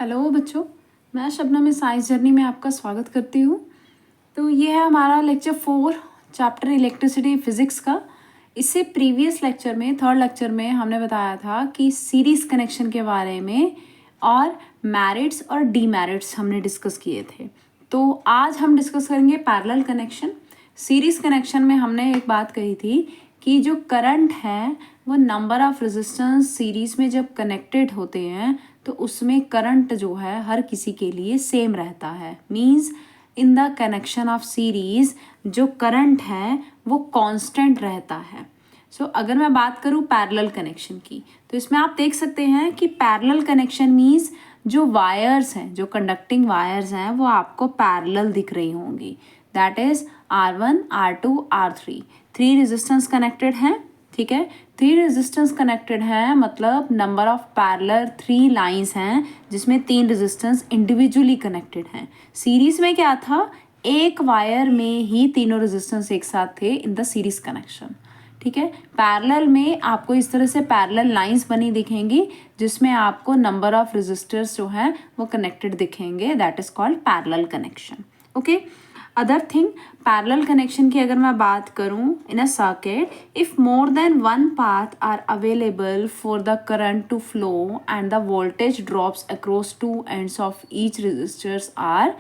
Hello बच्चों, मैं शबनम इस साइंस जर्नी में आपका स्वागत करती हूँ। तो ये है हमारा लेक्चर 4 चैप्टर इलेक्ट्रिसिटी फिजिक्स का। इससे प्रीवियस लेक्चर में थर्ड लेक्चर में हमने बताया था कि सीरीज़ कनेक्शन के बारे में और मेरिट्स और डीमेरिट्स हमने डिस्कस किए थे। तो आज हम डिस्कस करेंगे पैरेलल कनेक्शन। सीरीज़ कनेक्शन में हमने एक बात कही थी कि जो करंट है वो नंबर ऑफ रेजिस्टेंस सीरीज़ में जब कनेक्टेड होते हैं तो उसमें करंट जो है हर किसी के लिए सेम रहता है। Means in the connection of series जो करंट है वो कांस्टेंट रहता है। सो अगर मैं बात करूँ पैरेलल कनेक्शन की, तो इसमें आप देख सकते हैं कि पैरेलल कनेक्शन मींस जो वायर्स हैं, जो कंडक्टिंग वायर्स हैं, वो आपको पैरेलल दिख रही होंगी। That is R1, R2, R3 three resistance connected हैं। ठीक है, थ्री रेजिस्टेंस कनेक्टेड हैं मतलब नंबर ऑफ पैरेलल 3 लाइंस हैं जिसमें 3 रेजिस्टेंस इंडिविजुअली कनेक्टेड हैं। सीरीज में क्या था, एक वायर में ही तीनों रेजिस्टेंस एक साथ थे इन द सीरीज कनेक्शन। ठीक है, पैरेलल में आपको इस तरह से पैरेलल लाइंस बनी दिखेंगी जिसमें आपको नंबर ऑफ रेजिस्टर्स जो हैं वो कनेक्टेड दिखेंगे। That is called parallel connection. Okay, other thing parallel connection की अगर मैं बात करूं, in a circuit if more than one path are available for the current to flow and the voltage drops across two ends of each resistors are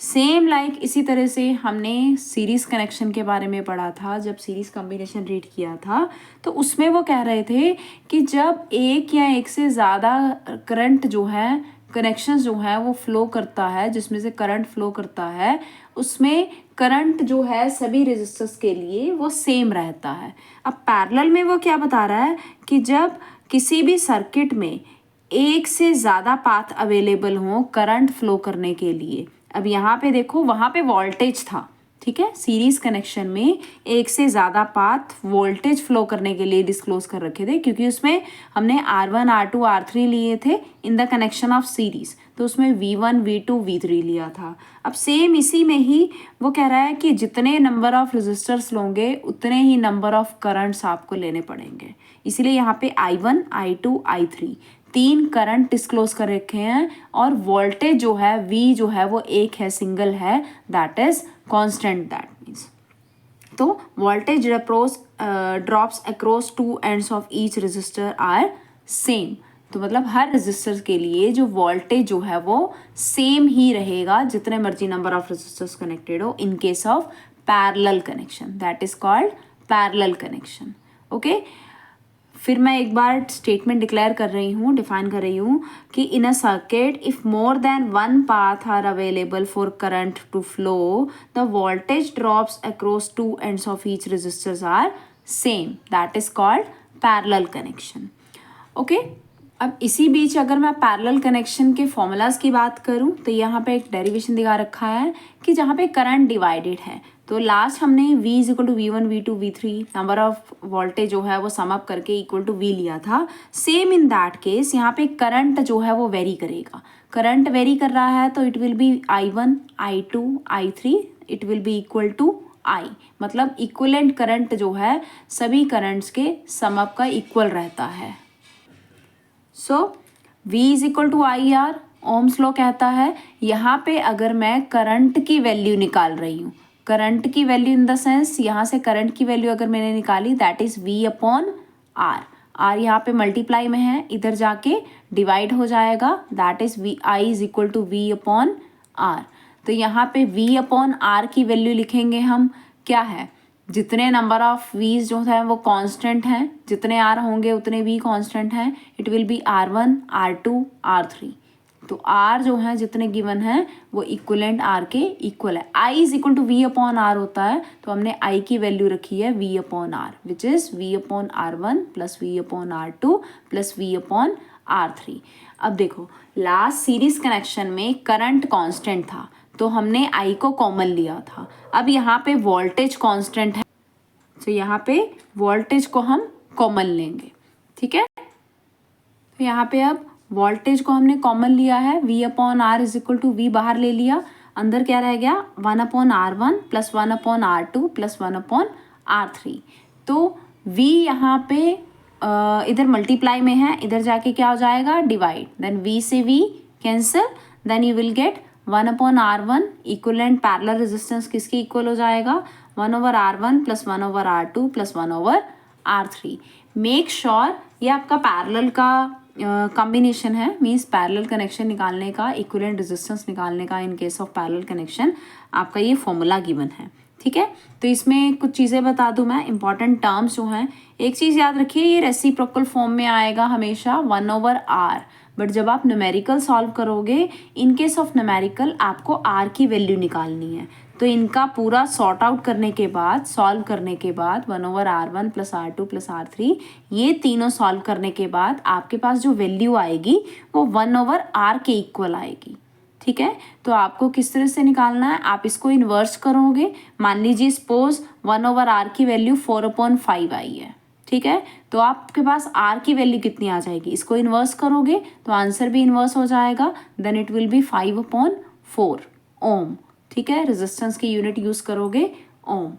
same like इसी तरह से हमने series connection के बारे में पढ़ा था जब सीरीज़ कॉम्बिनेशन रीड किया था। तो उसमें वो कह रहे थे कि जब एक या एक से ज़्यादा करंट जो है, कनेक्शंस जो है वो फ्लो करता है, जिसमें से करंट फ्लो करता है, उसमें करंट जो है सभी रेजिस्टर्स के लिए वो सेम रहता है। अब पैरेलल में वो क्या बता रहा है कि जब किसी भी सर्किट में एक से ज़्यादा पाथ अवेलेबल हो करंट फ्लो करने के लिए, अब यहाँ पे देखो वहाँ पे वोल्टेज था। ठीक है, सीरीज कनेक्शन में एक से ज़्यादा पाथ वोल्टेज फ्लो करने के लिए डिस्क्लोज कर रखे थे क्योंकि उसमें हमने R1, R2, R3 लिए थे in the connection of series. तो उसमें V1, V2, V3 लिया था। अब सेम इसी में ही वो कह रहा है कि जितने नंबर ऑफ रेजिस्टर्स लोगे उतने ही नंबर ऑफ करंट्स आपको लेने पड़ेंगे। इसीलिए यहाँ पे I1, I2, I3 तीन करंट डिस्क्लोज कर रखे हैं और वोल्टेज जो है V जो है वो एक है, सिंगल है, that is constant. That means तो voltage drops across two ends of each resistor are same. तो मतलब हर रेजिस्टर के लिए जो वोल्टेज जो है वो सेम ही रहेगा जितने मर्जी नंबर ऑफ रेजिस्टर्स कनेक्टेड हो इन case of parallel connection. That is called parallel connection. Okay, फिर मैं एक बार स्टेटमेंट डिक्लेयर कर रही हूँ, डिफाइन कर रही हूँ कि in a circuit if more than one path are available for current to flow the voltage drops across two ends of each resistors are same. That is called parallel connection. Okay, अब इसी बीच अगर मैं parallel connection के formulas की बात करूं तो यहाँ पे एक डेरिवेशन दिखा रखा है कि जहाँ पे करंट डिवाइडेड है तो लास्ट हमने V is equal to V1, V2, V3 number of voltage जो है वो सम अप करके इक्वल टू V लिया था। सेम इन दैट केस यहाँ पे करंट जो है वो वेरी करेगा। करंट वेरी कर रहा है तो it will be I1, I2, I3 it will be equal to I, मतलब इक्वलेंट करंट जो है सभी करंट्स के सम अप का इक्वल रहता है। So V is equal to I R, ohm's law कहता है। यहाँ पे अगर मैं करंट की वैल्यू निकाल रही हूँ, करंट की वैल्यू इन द सेंस यहाँ से करंट की वैल्यू अगर मैंने निकाली that is V upon R. R यहाँ पे मल्टीप्लाई में है, इधर जाके डिवाइड हो जाएगा, that is V I is equal to V upon R. तो यहाँ पे V अपॉन आर की वैल्यू लिखेंगे हम, क्या है, जितने नंबर ऑफ वीज जो है वो कांस्टेंट हैं, जितने आर होंगे उतने वी कांस्टेंट हैं। It will B R1, R2, R3। तो आर जो है जितने गिवन हैं वो इक्वलेंट आर के इक्वल है। I is equal to V upon R होता है तो हमने आई की वैल्यू रखी है V upon R which is V upon R1 plus V upon R2 plus V upon R3। अब देखो लास्ट सीरीज कनेक्शन में करंट कांस्टेंट था तो हमने आई को कॉमन लिया था। अब यहाँ पे वोल्टेज कांस्टेंट है तो यहाँ पे वोल्टेज को हम कॉमन लेंगे। ठीक है, तो यहाँ पे अब वोल्टेज को हमने कॉमन लिया है, V upon R is equal to V बाहर ले लिया, अंदर क्या रह गया 1 upon R1 plus 1 upon R2 plus 1 upon R3। तो V यहाँ पे इधर मल्टीप्लाई में है, इधर जाके क्या हो जाएगा डिवाइड, देन V से V cancel, then you will get 1/R1 equivalent parallel resistance किसके इक्वल हो जाएगा 1/R1 plus 1/R2 plus 1/R3। Make sure ये आपका पैरेलल का कॉम्बिनेशन है, मीन्स पैरेलल कनेक्शन निकालने का, इक्विवेलेंट रेजिस्टेंस निकालने का इन केस ऑफ पैरेलल कनेक्शन आपका ये फॉर्मूला गिवन है। ठीक है, तो इसमें कुछ चीज़ें बता दूं मैं, इंपॉर्टेंट टर्म्स जो हैं। एक चीज़ याद रखिए, ये रेसिप्रोकल फॉर्म में आएगा हमेशा 1/R, बट जब आप न्यूमेरिकल सॉल्व करोगे, इन केस ऑफ न्यूमेरिकल आपको R की वैल्यू निकालनी है। तो इनका पूरा सॉर्ट आउट करने के बाद, सॉल्व करने के बाद 1/R1 plus R2 plus R3, ये तीनों सॉल्व करने के बाद आपके पास जो वैल्यू आएगी वो 1/R के इक्वल आएगी। ठीक है, तो आपको किस तरह से निकालना है, आप इसको इन्वर्स करोगे। मान लीजिए सपोज 1/R की वैल्यू 4/5 आई है। ठीक है, तो आपके पास R की वैल्यू कितनी आ जाएगी, इसको इन्वर्स करोगे तो आंसर भी इन्वर्स हो जाएगा, देन इट विल बी 5/4 ओम। ठीक है, रेजिस्टेंस की यूनिट यूज करोगे ओम।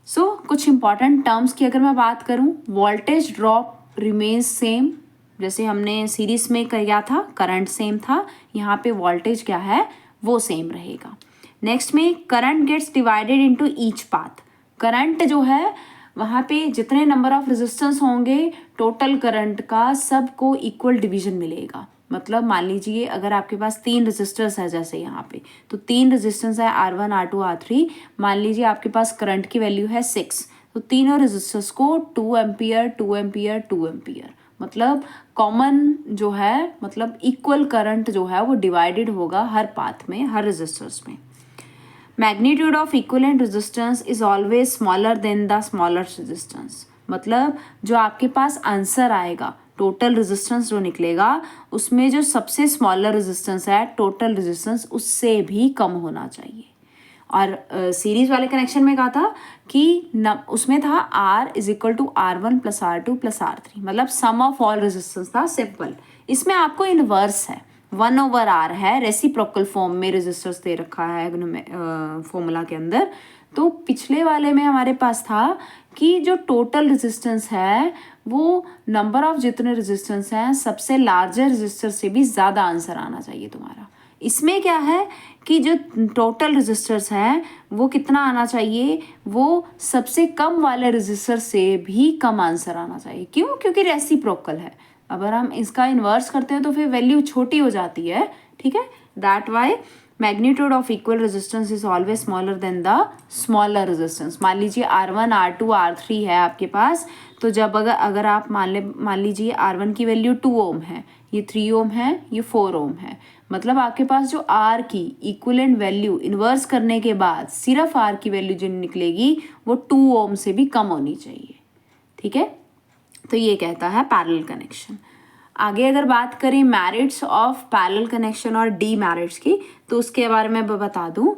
सो कुछ इंपॉर्टेंट टर्म्स की अगर मैं बात करूं, वोल्टेज ड्रॉप रिमेन्स सेम, जैसे हमने सीरीज में किया था, करंट सेम था, यहाँ पे वोल्टेज क्या है वो सेम रहेगा। नेक्स्ट में current gets divided into each path. Current जो है वहाँ पे जितने नंबर ऑफ रेजिस्टेंस होंगे, टोटल करंट का सबको इक्वल डिवीजन मिलेगा। मतलब मान लीजिए अगर आपके पास 3 रेजिस्टर्स है, जैसे यहाँ पे तो 3 रेजिस्टेंस है R1 R2 R3, मान लीजिए आपके पास करंट की वैल्यू है 6, तो तीनों रेजिस्टर्स को 2 एम्पियर 2 एम्पियर 2 एम्पियर, मतलब कॉमन जो है, मतलब इक्वल करंट जो है वो डिवाइडेड होगा हर पाथ में, हर रेजिस्टर्स में। Magnitude of equivalent resistance is always smaller than the smaller resistance, मतलब जो आपके पास आंसर आएगा, टोटल रेजिस्टेंस जो निकलेगा, उसमें जो सबसे स्मॉलर रेजिस्टेंस है, टोटल रेजिस्टेंस उससे भी कम होना चाहिए। और सीरीज वाले कनेक्शन में कहा था कि उसमें था R is equal to R1 plus R2 plus R3, मतलब सम ऑफ ऑल रेजिस्टेंस था, सिंपल। इसमें आपको इनवर्स है, 1/R है, रेसिप्रोकल फॉर्म में रेजिस्टर्स दे रखा है फॉर्मूला के अंदर। तो पिछले वाले में हमारे पास था कि जो टोटल रेजिस्टेंस है वो नंबर ऑफ जितने रेजिस्टेंस हैं सबसे लार्जर रेजिस्टर से भी ज़्यादा आंसर आना चाहिए तुम्हारा। इसमें क्या है कि जो टोटल रेजिस्टर्स हैं वो कितना आना चाहिए, वो सबसे कम वाले रेजिस्टर से भी कम आंसर आना चाहिए। क्यों? क्योंकि रेसिप्रोकल है। अगर हम इसका इन्वर्स करते हैं तो फिर वैल्यू छोटी हो जाती है। ठीक है, that why magnitude of equal resistance is always smaller than the smaller resistance. मान लीजिए R1 R2 R3 है आपके पास, तो जब अगर आप मान लीजिए R1 की वैल्यू 2 ओम है, ये 3 ओम है, ये 4 ओम है, मतलब आपके पास जो R की इक्विवेलेंट वैल्यू इन्वर्स करने के बाद सिर्फ R की वैल्यू जो निकलेगी वो 2 ओम से भी कम होनी चाहिए। ठीक है, तो ये कहता है पैरेलल कनेक्शन। आगे अगर बात करें मेरिट्स ऑफ पैरेलल कनेक्शन और डीमेरिट्स की, तो उसके बारे में बता दूं।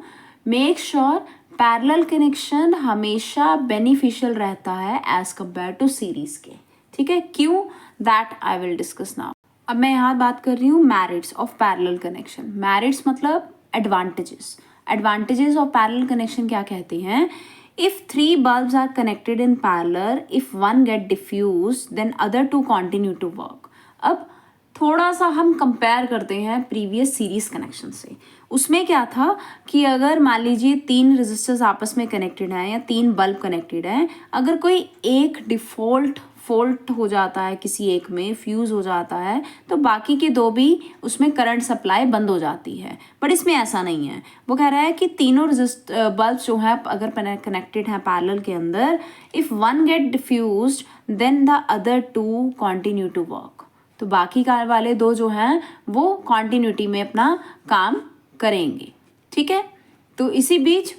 मेक श्योर पैरेलल कनेक्शन हमेशा बेनिफिशियल रहता है एज कम्पेयर टू सीरीज के। ठीक है, क्यों, that I will discuss now. अब मैं यहाँ बात कर रही हूँ merits of parallel connection. Merits मतलब advantages. Advantages of parallel connection क्या कहते हैं? If 3 bulbs are connected in parallel, if one get diffused, then other 2 continue to work. अब थोड़ा सा हम कंपेयर करते हैं प्रीवियस सीरीज कनेक्शन से। उसमें क्या था कि अगर मान लीजिए 3 रेजिस्टर्स आपस में कनेक्टेड हैं या 3 बल्ब कनेक्टेड हैं, अगर कोई एक फॉल्ट हो जाता है, किसी एक में फ्यूज़ हो जाता है, तो बाकी के 2 भी उसमें करंट सप्लाई बंद हो जाती है। बट इसमें ऐसा नहीं है। वो कह रहा है कि तीनों बल्ब जो है अगर कनेक्टेड हैं पैरेलल के अंदर, if one get diffused then the other 2 continue to work, तो बाकी कार वाले 2 जो हैं वो कॉन्टिन्यूटी में अपना काम करेंगे। ठीक है, तो इसी बीच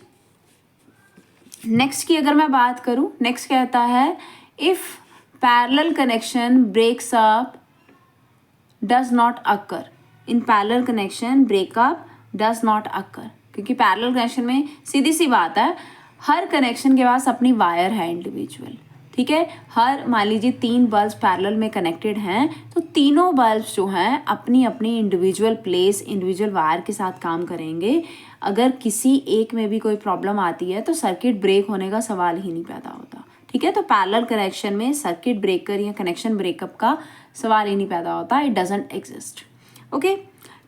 नेक्स्ट की अगर मैं बात करूं, नेक्स्ट कहता है if parallel connection breaks up does not occur, in parallel connection breakup does not occur, क्योंकि पैरेलल कनेक्शन में सीधी सी बात है, हर कनेक्शन के पास अपनी वायर है इंडिविजुअल। ठीक है, हर मान लीजिए 3 बल्ब्स पैरेलल में कनेक्टेड हैं, तो तीनों बल्ब्स जो हैं अपनी अपनी इंडिविजुअल प्लेस, इंडिविजुअल वायर के साथ काम करेंगे। अगर किसी एक में भी कोई प्रॉब्लम आती है तो सर्किट ब्रेक होने का सवाल ही नहीं पैदा होता। ठीक है। तो पैरेलल कनेक्शन में सर्किट ब्रेकर या कनेक्शन ब्रेकअप का सवाल ही नहीं पैदा होता, it doesn't exist. Okay,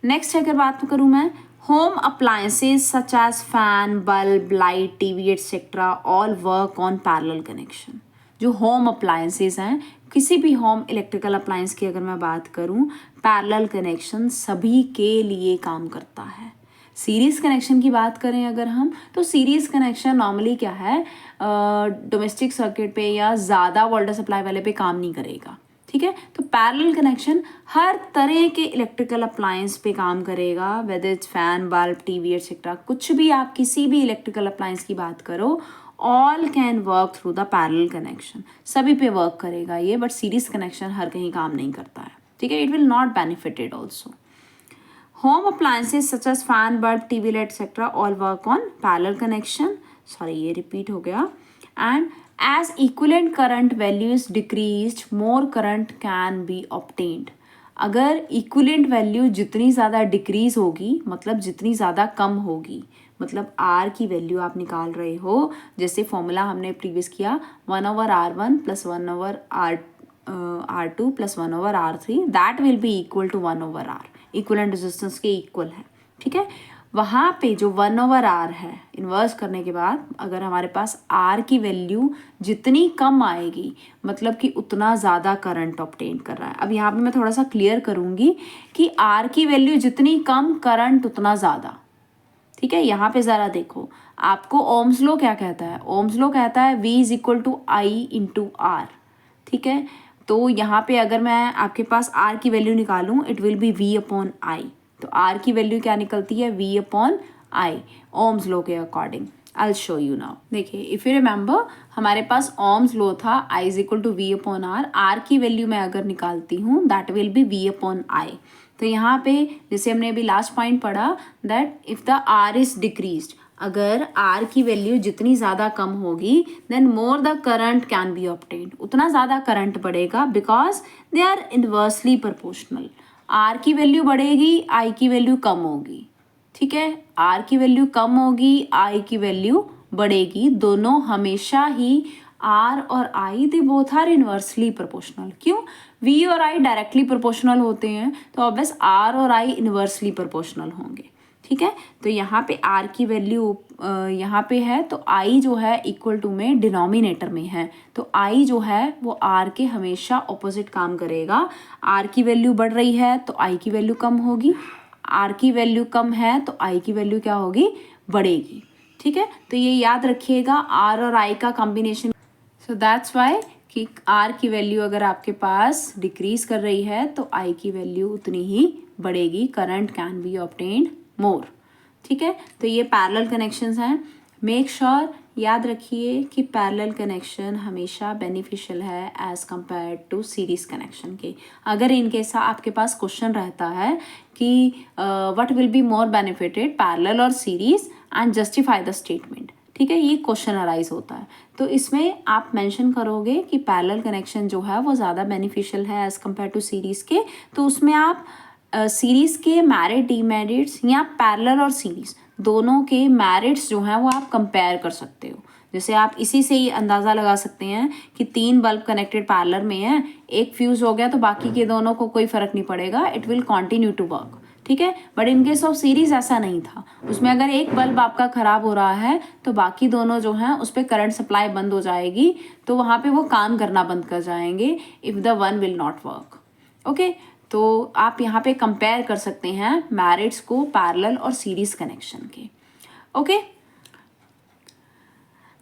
next अगर बात करूँ मैं, home appliances such as fan, bulb, light, TV etcetera all work on parallel connection. जो होम अप्लायंसेज हैं, किसी भी होम इलेक्ट्रिकल अप्लायंस की अगर मैं बात करूं, पैरेलल कनेक्शन सभी के लिए काम करता है। सीरीज़ कनेक्शन की बात करें अगर हम, तो सीरीज़ कनेक्शन नॉर्मली क्या है, डोमेस्टिक सर्किट पे या ज़्यादा वोल्टेज सप्लाई वाले पे काम नहीं करेगा, ठीक है। तो पैरेलल कनेक्शन हर तरह के इलेक्ट्रिकल अप्लायंस पे काम करेगा, whether it's fan, bulb, TV etcetera, कुछ भी आप किसी भी इलेक्ट्रिकल अप्लायंस की बात करो, all can work through the parallel connection, सभी पे वर्क करेगा ये, बट सीरीज कनेक्शन हर कहीं काम नहीं करता है, ठीक है। It will not benefited also. Home appliances such as fan, bulb, TV light etcetera all work on parallel connection, sorry ये रिपीट हो गया। And as equivalent current value is decreased, more current can be obtained. अगर equivalent value जितनी ज़्यादा decrease होगी, मतलब जितनी ज़्यादा कम होगी, मतलब आर की वैल्यू आप निकाल रहे हो, जैसे फॉर्मूला हमने प्रीवियस किया 1/R1 plus 1/R2 plus 1/R3, that will be equal to 1/R, equivalent resistance के इक्वल है, ठीक है। वहाँ पे जो 1/R है, इन्वर्स करने के बाद अगर हमारे पास आर की वैल्यू जितनी कम आएगी, मतलब कि उतना ज़्यादा करंट ऑब्टेन कर रहा है। अब यहाँ पे मैं थोड़ा सा क्लियर करूँगी कि आर की वैल्यू जितनी कम, करंट उतना ज़्यादा, ठीक है। यहाँ पे ज़रा देखो, आपको ओम्स लॉ क्या कहता है, ओम्स लॉ कहता है V is equal to I into R, ठीक है। तो यहाँ पे अगर मैं आपके पास R की वैल्यू निकालूँ, it will be V upon I, तो R की वैल्यू क्या निकलती है, V upon I, Ohm's law के according. I show you now. देखिए, इफ़ यू रिमेंबर, हमारे पास ओम्स लॉ था I is equal to V upon R की वैल्यू मैं अगर निकालती हूँ, that will be V upon I। तो यहाँ पे जैसे हमने अभी लास्ट पॉइंट पढ़ा, that if the R is decreased, अगर आर की वैल्यू जितनी ज़्यादा कम होगी, then more the current can be obtained, उतना ज़्यादा करंट बढ़ेगा, because they are inversely proportional. R की वैल्यू बढ़ेगी, आई की वैल्यू कम होगी, ठीक है। आर की वैल्यू कम होगी, आई की वैल्यू बढ़ेगी, दोनों हमेशा ही आर और I they both are inversely proportional. क्यों, वी और आई डायरेक्टली प्रोपोर्शनल होते हैं, तो ऑब्वियस आर और आई इन्वर्सली प्रोपोर्शनल होंगे, ठीक है। तो यहाँ पे आर की वैल्यू यहाँ पे है, तो आई जो है इक्वल टू में डिनोमिनेटर में है, तो आई जो है वो आर के हमेशा ऑपोजिट काम करेगा। आर की वैल्यू बढ़ रही है तो आई की वैल्यू कम होगी, आर की वैल्यू कम है तो आई की वैल्यू क्या होगी, बढ़ेगी, ठीक है। तो ये याद रखिएगा, आर और आई का कॉम्बिनेशन। सो दैट्स वाई कि आर की वैल्यू अगर आपके पास डिक्रीज कर रही है तो आई की वैल्यू उतनी ही बढ़ेगी, current can be obtained more, ठीक है। तो ये पैरेलल कनेक्शंस हैं। मेक श्योर याद रखिए कि पैरेलल कनेक्शन हमेशा बेनिफिशियल है as compared to series connection के। अगर इनकेस आपके पास क्वेश्चन रहता है कि what will be more benefited, parallel और series, and justify the statement, ठीक है, ये क्वेश्चन अराइज होता है, तो इसमें आप मेंशन करोगे कि पैरेलल कनेक्शन जो है वो ज़्यादा बेनिफिशियल है एज़ कम्पेयर टू सीरीज़ के। तो उसमें आप सीरीज़ के मेरिट, डीमेरिट्स, या पैरेलल और सीरीज़ दोनों के मेरिट्स जो हैं वो आप कंपेयर कर सकते हो। जैसे आप इसी से ही अंदाज़ा लगा सकते हैं कि 3 बल्ब कनेक्टेड पैरेलल में है, एक फ्यूज़ हो गया तो बाकी के दोनों को कोई फ़र्क नहीं पड़ेगा, it will continue to work, ठीक है। But in case of series ऐसा नहीं था, उसमें अगर एक बल्ब आपका ख़राब हो रहा है तो बाकी दोनों जो हैं उस पर करंट सप्लाई बंद हो जाएगी, तो वहाँ पे वो काम करना बंद कर जाएंगे, if the one will not work, okay. तो आप यहाँ पे कंपेयर कर सकते हैं मेरिट्स को पैरेलल और सीरीज कनेक्शन के, ओके।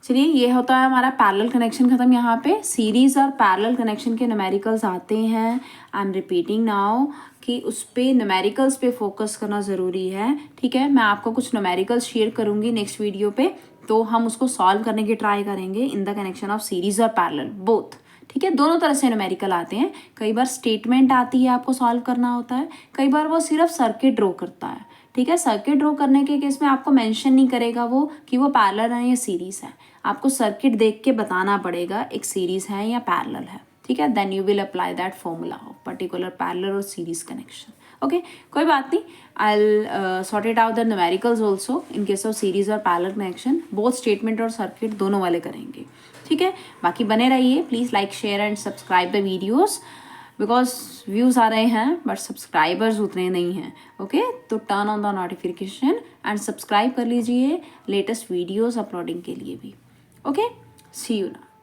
चलिए, ये होता है हमारा पैरेलल कनेक्शन खत्म। यहाँ पे सीरीज़ और पैरेलल कनेक्शन के न्यूमेरिकल्स आते हैं। आई एम रिपीटिंग नाउ कि उस पर न्यूमेरिकल्स पे फोकस करना ज़रूरी है, ठीक है। मैं आपको कुछ न्यूमेरिकल्स शेयर करूँगी नेक्स्ट वीडियो पे, तो हम उसको सॉल्व करने की ट्राई करेंगे in the connection of series और पैरेलल बोथ, ठीक है। दोनों तरह से न्यूमेरिकल आते हैं, कई बार स्टेटमेंट आती है आपको सॉल्व करना होता है, कई बार वो सिर्फ सर्किट ड्रॉ करता है, ठीक है। सर्किट ड्रॉ करने के केस में आपको मेंशन नहीं करेगा वो कि वो पैरेलल है या सीरीज़ है, आपको सर्किट देख के बताना पड़ेगा एक सीरीज़ है या पैरेलल है, ठीक है। Then you will apply that formula of particular parallel और सीरीज कनेक्शन, ओके कोई बात नहीं, I sort it out the numericals also in case of series और पैरेलल कनेक्शन, बोथ स्टेटमेंट और सर्किट दोनों वाले करेंगे, ठीक है। बाकी बने रहिए, please like share and subscribe the videos, because views आ रहे हैं बट सब्सक्राइबर्स उतने नहीं हैं, ओके। तो turn on the notification and subscribe कर लीजिए लेटेस्ट वीडियोज़ अपलोडिंग के लिए भी, ओके। C you now.